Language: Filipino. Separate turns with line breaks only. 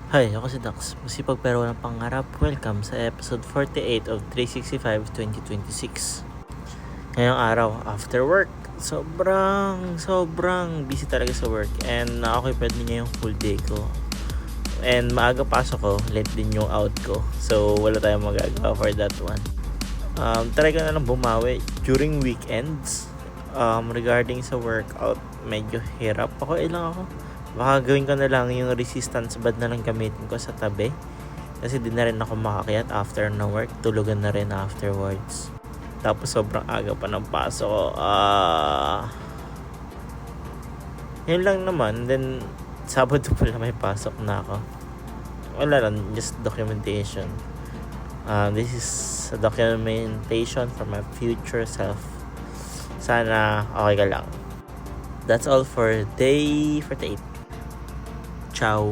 Hi, ako si Dax. Masipag pero walang pangarap. Welcome sa episode 48 of 365 2026. Ngayong araw, after work, sobrang busy talaga sa work. And na-occupied niya yung full day ko. And maaga pasok ko, late din yung out ko. So, wala tayong magagawa for that one. Try ko na lang bumawi during weekends. Regarding sa workout, medyo hirap ako. Ilang ako. Baka gawin ko na lang yung resistance band na lang gamitin ko sa tabi. Kasi di na rin ako makakyat after na work. Tulugan na rin afterwards. Tapos sobrang aga pa ng pasok ko. Yun lang naman. Then, Sabado pala may pasok na ako. Wala lang, just documentation. This is a documentation for my future self. Sana okay ka lang. That's all for day 48. Ciao.